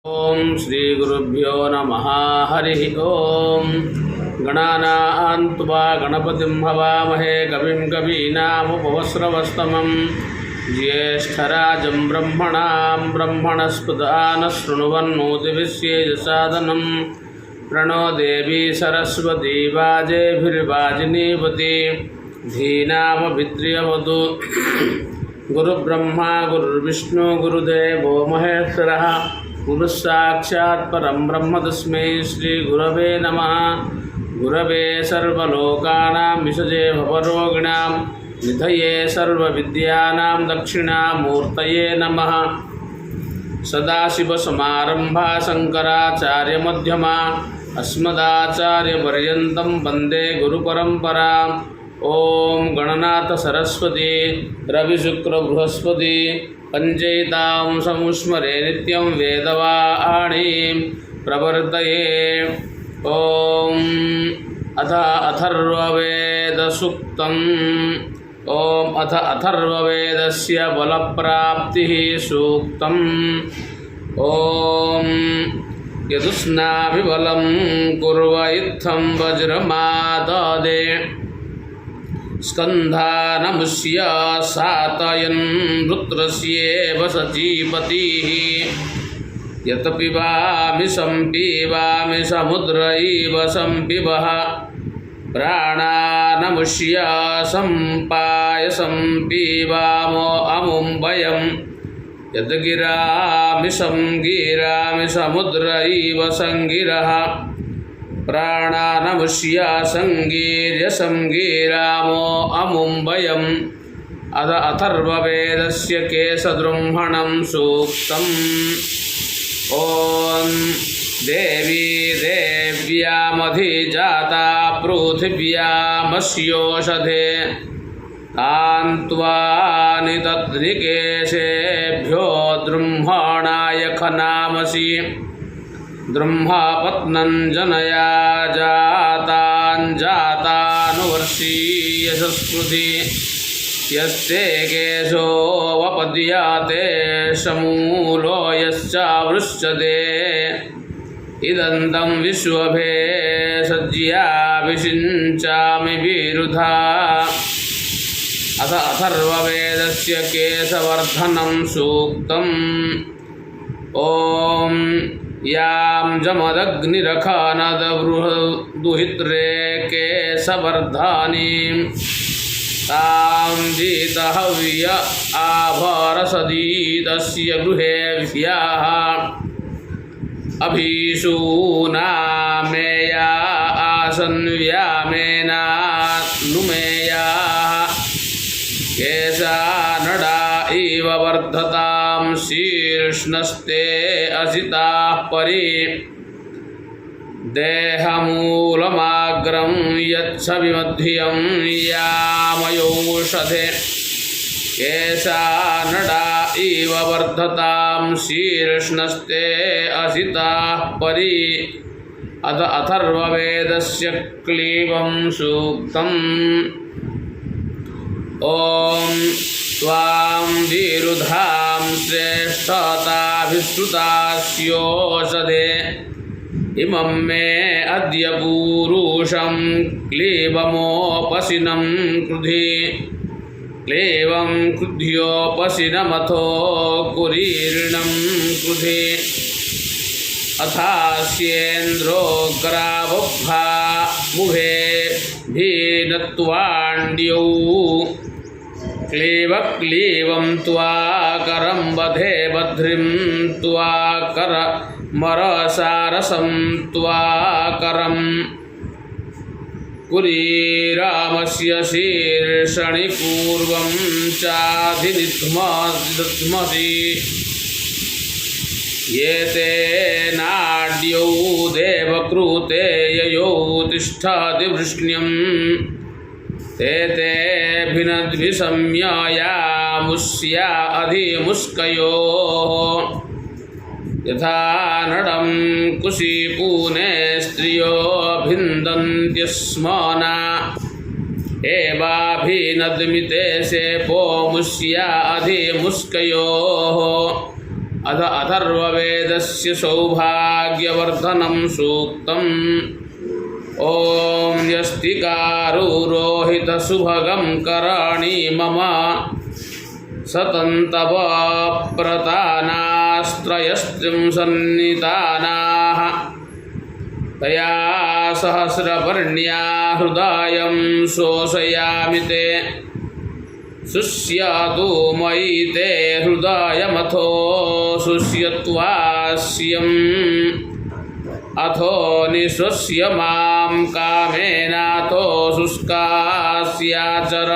ओम श्री गुरुभ्यो नमः। हरि ओम। गणानां त्वा गणपतिं हवामहे कविं कवीनामुपमश्रवस्तमं ज्येष्ठराजं ब्रह्मणां ब्रह्मणस्पदानः शृण्वन्नोतिभिश्चेदसादनं प्रणो देवी सरस्वती वाजेभिर्वाजिनीवती धीनामभिद्रियवतु। गुरुब्रह्मा गुरुर्विष्णु गुरुदेवो महेश्वरः गुरुस्साक्षात् परं ब्रह्म तस्मै श्री गुरवे नमः। गुरवे सर्वलोकानां विषजे भवरोगिणां निधये सर्वविद्यानां दक्षिणामूर्तये नमः। सदाशिवसमारम्भा शङ्कराचार्यमध्यमा अस्मदाचार्यपर्यन्तं वन्दे गुरुपरम्पराम्। ओम गणनाथ सरस्वती रविशुक्रबृहस्पति पंचैतां समुस्मरे नित्यं वेदवाणीं प्रवर्तये। ओम अथ अथर्ववेदसूक्तम्। ओम अथ अथर्ववेदस्य बलप्राप्तिः सूक्तम्। ओम यदुष्णाभिबलं कुर्व इत्थं वज्रमाददे स्कन्धानमुष्य सातयन् रुद्रस्येव सचीपतिः। यत् पिबामि सम्पीवामि समुद्र इव सम्पिबः प्राणानमुष्य सम्पायसं पीवामो अमुं वयं। यत् गिरामि संगिरामि समुद्र इव संगिरः प्राणानमुष्य संगीर्य संगीरामो अमुं वयम्। अथ अथर्ववेदस्य केशद्रुम्हणं सूक्तम्। ॐ देवी देव्यामधिजाता पृथिव्यामस्योषधे तान्त्वानि तद्निकेशेभ्यो द्रुम्हणाय खनामसि। द्रुम्हपत्नं जनया जातानुवर्षीयसस्कृति। यस्ते केशो वपद्यते समूलो यश्चावृश्यते। इदन्तं विश्वभे सज्याभिषिञ्चामि विरुधा। अथ अथर्ववेदस्य केशवर्धनं सूक्तम्। ॐ यां जमदग्निरखनदबृहदुहित्रे केशवर्धानीं तां जीतहव्य आभरसदीतस्य गृहेभ्यः। अभीषूनामेया आसन्व्यामेनानुमेयाः। केशानडा इव वर्धतां शीर्ष्णस्ते असिताः परि। देहमूलमाग्रं यच्छविमध्यं यामयोषधे। केशानडा इव वर्धतां शीर्ष्णस्ते असिताः परि। अथ अथर्ववेदस्य क्लीबं सूक्तम्। ॐ त्वां विरुधां श्रेष्ठताभिश्रुतास्योषधे। इमं मे अद्य पूरुषं क्लीबमोपशिनं कृधि। क्लीबं कृध्योपशिनमथो कुरीर्णं कृधि। अथास्येन्द्रो ग्रावभ्भा मुभे भीनत्वाण्ड्यौ। क्लीवक्लीवं त्वाकरं वधे बध्रिं त्वाकरमरसारसं त्वाकरं। कुरीरामस्य शीर्षणि पूर्वं चाधिनिध्मसि। ये ते नाड्यौ देवकृते ययौ तिष्ठति वृष्ण्यम्। ते भिनद्भिसंज्ञया अधिमुष्कयोः। यथा नडं कुशीपूने स्त्रियो भिन्दन्त्यस्म न। एवाभिनद्मिते सेपो मुष्या अधिमुष्कयोः। अथ अथर्ववेदस्य सौभाग्यवर्धनं सूक्तम् ॐ यस्तिकारुरोहितसुभगं कराणि मम सतन्तवप्रतानास्त्रयस्त्रिंशन्नितानाः तया सहस्रपर्ण्या हृदयं शोषयामि ते शुष्यतु मयि ते हृदयमथो शुष्यत्वास्यम् अथो निःश्वस्य मां कामेनाथो शुष्कास्याचर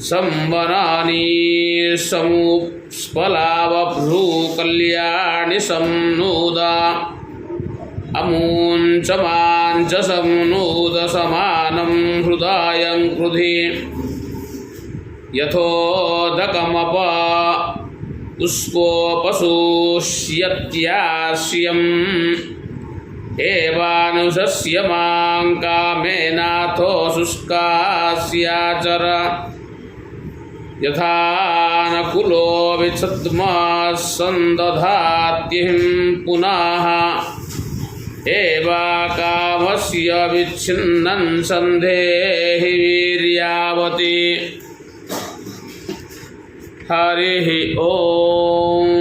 संवनानि समुत्स्फलावभ्रूकल्याणि संनूद अमुञ्चमाञ्च संनूद समानं हृदयं कृधि यथोदकमप उस्कोपशुष्यत्यास्यम् एवानुशस्य मां कामेनाथो शुष्कास्याचर यथानकुलो विच्छद्मः सन्दधात्यहिं पुनः एवाकामस्य विच्छिन्नं सन्धेहि वीर्यावति। हरिः ओम्।